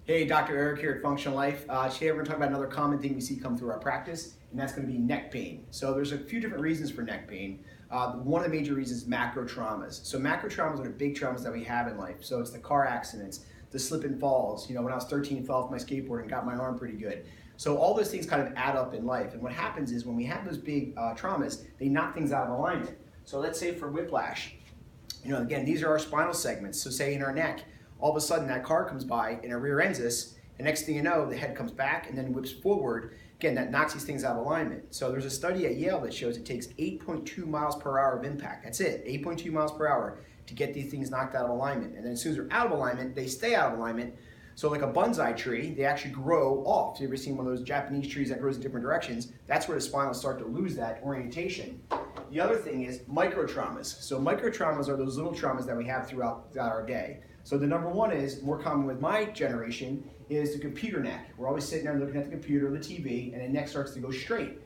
Hey, Dr. Eric here at Functional Life. Today we're going to talk about another common thing we see come through our practice, and that's going to be neck pain. So there's a few different reasons for neck pain. One of the major reasons is macro traumas. So macro traumas are the big traumas that we have in life. So it's the car accidents, the slip and falls. You know, when I was 13, I fell off my skateboard and got my arm pretty good. So all those things kind of add up in life. And what happens is when we have those big traumas, they knock things out of alignment. So let's say for whiplash, you know, again, these are our spinal segments. So say in our neck, all of a sudden that car comes by and it rear ends us, and next thing you know, the head comes back and then whips forward. Again, that knocks these things out of alignment. So there's a study at Yale that shows it takes 8.2 miles per hour of impact. That's it, 8.2 miles per hour to get these things knocked out of alignment. And then as soon as they're out of alignment, they stay out of alignment. So like a bonsai tree, they actually grow off. You ever seen one of those Japanese trees that grows in different directions? That's where the spine will start to lose that orientation. The other thing is micro traumas. So micro traumas are those little traumas that we have throughout our day. So the number one is, more common with my generation, is the computer neck. We're always sitting there looking at the computer or the TV, and the neck starts to go straight.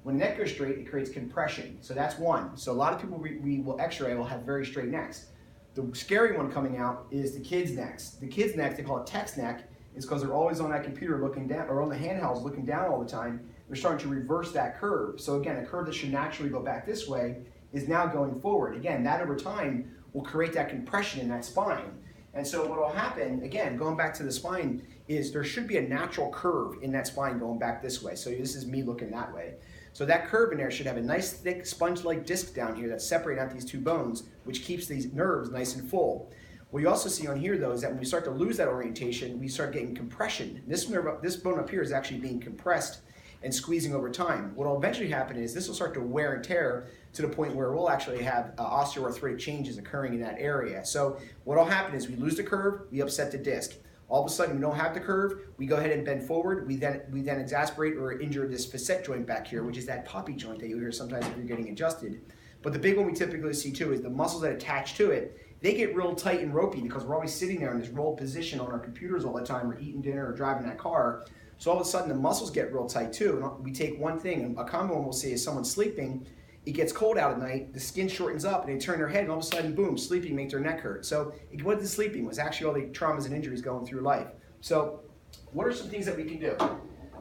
When the neck goes straight, it creates compression. So that's one. So a lot of people we will x-ray will have very straight necks. The scary one coming out is the kids' necks. The kids' necks, they call it text neck, is because they're always on that computer looking down, or on the handhelds looking down all the time. They're starting to reverse that curve. So again, a curve that should naturally go back this way is now going forward. Again, that over time will create that compression in that spine. And so what will happen, again, going back to the spine, is there should be a natural curve in that spine going back this way. So this is me looking that way. So that curve in there should have a nice thick sponge-like disc down here that's separating out these two bones, which keeps these nerves nice and full. What you also see on here, though, is that when we start to lose that orientation, we start getting compression. This bone up here is actually being compressed and squeezing over time. What will eventually happen is this will start to wear and tear to the point where we'll actually have osteoarthritic changes occurring in that area. So what will happen is we lose the curve, we upset the disc. All of a sudden we don't have the curve, we go ahead and bend forward, we then exacerbate or injure this facet joint back here, which is that poppy joint that you hear sometimes if you're getting adjusted. But the big one we typically see too is the muscles that attach to it, they get real tight and ropey because we're always sitting there in this rolled position on our computers all the time, or eating dinner or driving that car. So all of a sudden the muscles get real tight too. And we take one thing, and a common one we'll see is someone sleeping, it gets cold out at night, the skin shortens up, and they turn their head, and all of a sudden, boom, sleeping makes their neck hurt. So it wasn't sleeping, it was actually all the traumas and injuries going through life. So what are some things that we can do?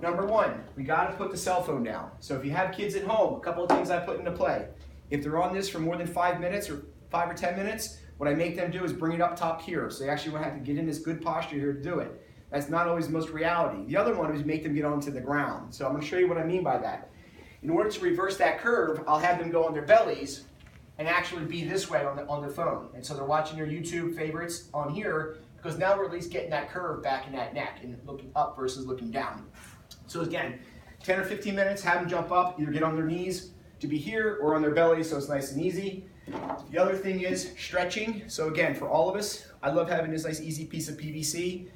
Number one, we gotta put the cell phone down. So if you have kids at home, a couple of things I put into play. If they're on this for more than 5 minutes or 5 or 10 minutes, what I make them do is bring it up top here. So they actually will have to get in this good posture here to do it. That's not always the most reality. The other one is make them get onto the ground. So I'm gonna show you what I mean by that. In order to reverse that curve, I'll have them go on their bellies and actually be this way on their phone. And so they're watching their YouTube favorites on here, because now we're at least getting that curve back in that neck and looking up versus looking down. So again, 10 or 15 minutes, have them jump up, either get on their knees to be here or on their belly, so it's nice and easy. The other thing is stretching. So again, for all of us, I love having this nice easy piece of PVC,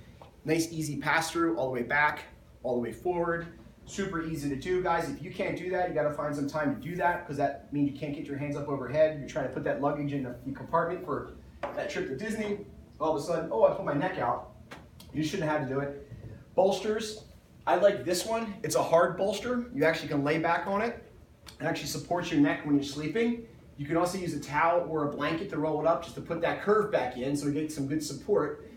nice easy pass through all the way back, all the way forward. Super easy to do, guys. If you can't do that, you got to find some time to do that, because that means you can't get your hands up overhead. You're trying to put that luggage in the compartment for that trip to Disney. All of a sudden, oh, I pulled my neck out. You shouldn't have had to do it. Bolsters. I like this one. It's a hard bolster. You actually can lay back on it and actually supports your neck when you're sleeping. You can also use a towel or a blanket to roll it up just to put that curve back in so you get some good support.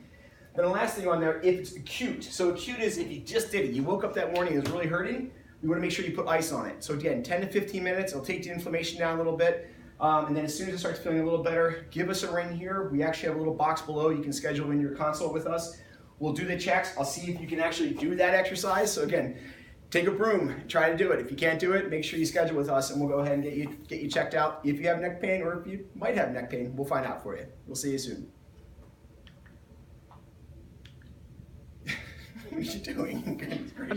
Then the last thing on there, if it's acute. So acute is if you just did it, you woke up that morning and it's really hurting, you want to make sure you put ice on it. So again, 10 to 15 minutes, it'll take the inflammation down a little bit. And then as soon as it starts feeling a little better, give us a ring here. We actually have a little box below. You can schedule in your consult with us. We'll do the checks. I'll see if you can actually do that exercise. So again, take a broom, try to do it. If you can't do it, make sure you schedule with us and we'll go ahead and get you checked out. If you have neck pain, or if you might have neck pain, we'll find out for you. We'll see you soon. What are you doing? Great.